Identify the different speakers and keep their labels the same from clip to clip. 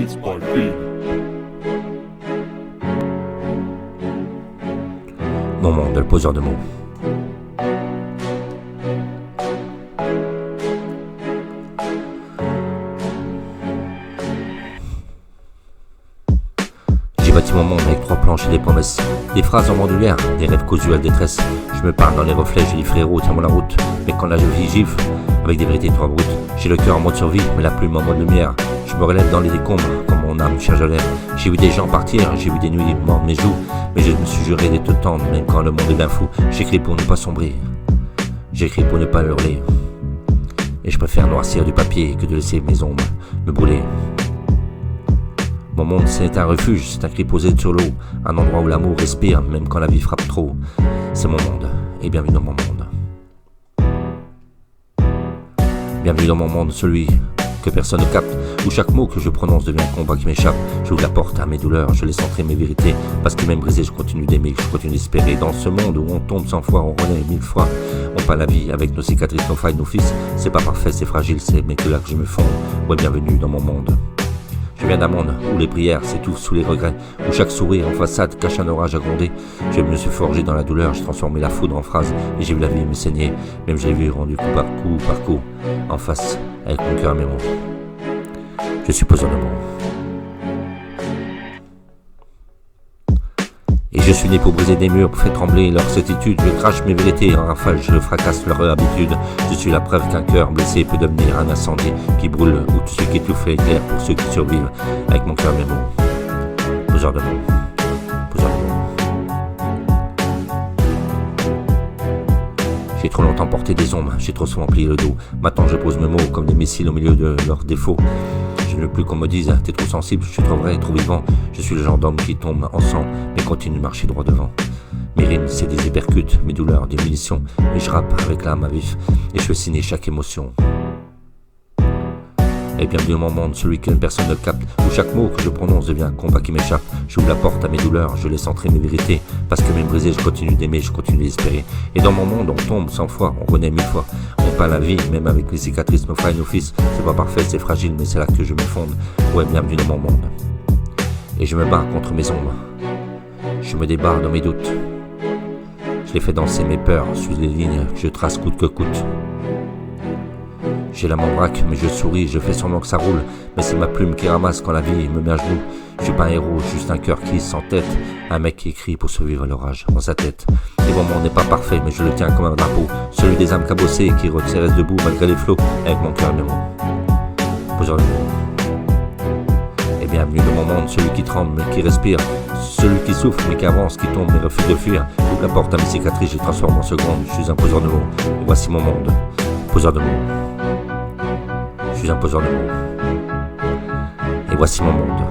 Speaker 1: Beats by Feed.
Speaker 2: Mon monde, le poseur de mots. J'ai bâti mon monde avec 3 planches et des promesses, des phrases en bandoulière, des rêves cousus à détresse. Je me parle dans les reflets, j'ai dit frérot, tiens-moi la route. Mais quand la vie gifle, avec des vérités trop brutes, j'ai le cœur en mode survie, mais la plume en mode lumière. Je me relève dans les décombres, quand mon âme cherche de l'air. J'ai vu des gens partir, j'ai vu des nuits mordre mes joues, mais je me suis juré d'être tendre, même quand le monde est bien fou. J'écris pour ne pas sombrer, j'écris pour ne pas hurler. Et je préfère noircir du papier que de laisser mes ombres me brûler. Mon monde c'est un refuge, c'est un cri posé sur l'eau, un endroit où l'amour respire, même quand la vie frappe trop. C'est mon monde, et bienvenue dans mon monde. Bienvenue dans mon monde, celui que personne ne capte, où chaque mot que je prononce devient un combat qui m'échappe. J'ouvre la porte à mes douleurs, je laisse entrer mes vérités, parce que même brisé je continue d'aimer, je continue d'espérer. Dans ce monde où on tombe 100 fois, on renaît 1000 fois, on peint la vie avec nos cicatrices, nos failles, nos fils. C'est pas parfait, c'est fragile, c'est mais que là que je me fonde. Ouais, bienvenue dans mon monde. Je viens d'un monde où les prières s'étouffent sous les regrets, où chaque sourire en façade cache un orage à gronder. Je me suis forgé dans la douleur, j'ai transformé la foudre en phrase, et j'ai vu la vie me saigner. Même je l'ai vu rendu coup par coup, en face, avec mon cœur et mes mots. Je suis poseur de mots. Et je suis né pour briser des murs, pour faire trembler leur certitude. Je crache mes vérités en rafale, je fracasse leur habitude. Je suis la preuve qu'un cœur blessé peut devenir un incendie qui brûle, ou tout ce qui étouffe éclair pour ceux qui survivent. Avec mon cœur et mes mots. Poseur de mots. Poseur de mots. J'ai trop longtemps porté des ombres, j'ai trop souvent plié le dos. Maintenant je pose mes mots comme des missiles au milieu de leurs défauts. Je ne veux plus qu'on me dise, t'es trop sensible, je suis trop vrai, trop vivant. Je suis le genre d'homme qui tombe en sang, mais continue de marcher droit devant. Mes rimes, c'est des hypercutes, mes douleurs, des munitions. Et je rappe avec l'âme à vif, et je fais signer chaque émotion. Et bienvenue dans mon monde, celui que personne ne capte, où chaque mot que je prononce devient un combat qui m'échappe. J'ouvre la porte à mes douleurs, je laisse entrer mes vérités, parce que même brisé, je continue d'aimer, je continue d'espérer. Et dans mon monde, on tombe 100 fois, on renaît 1000 fois. On peint la vie, même avec les cicatrices, nos failles, nos fils. C'est pas parfait, c'est fragile, mais c'est là que je me fonde. Ouais, bienvenue dans mon monde. Et je me bats contre mes ombres. Je me débarre dans mes doutes. Je les fais danser mes peurs, sur les lignes que je trace coûte que coûte. J'ai la main braque, mais je souris, je fais semblant que ça roule. Mais c'est ma plume qui ramasse quand la vie me met à genoux. Je suis pas un héros, juste un cœur qui sans tête. Un mec qui écrit pour survivre à l'orage dans sa tête. Et mon monde n'est pas parfait, mais je le tiens comme un drapeau. Celui des âmes cabossées qui restent debout malgré les flots. Avec mon cœur et mes mots. Poseur de mots. Et bienvenue dans mon monde, celui qui tremble mais qui respire. Celui qui souffre mais qui avance, qui tombe mais refuse de fuir. J'ouvre la porte à mes cicatrices, je les transforme en secondes. Je suis un poseur de mots. Et voici mon monde. Poseur de mots. Je suis un poseur de mots. Et voici mon monde.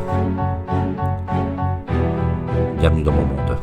Speaker 2: Bienvenue dans mon monde.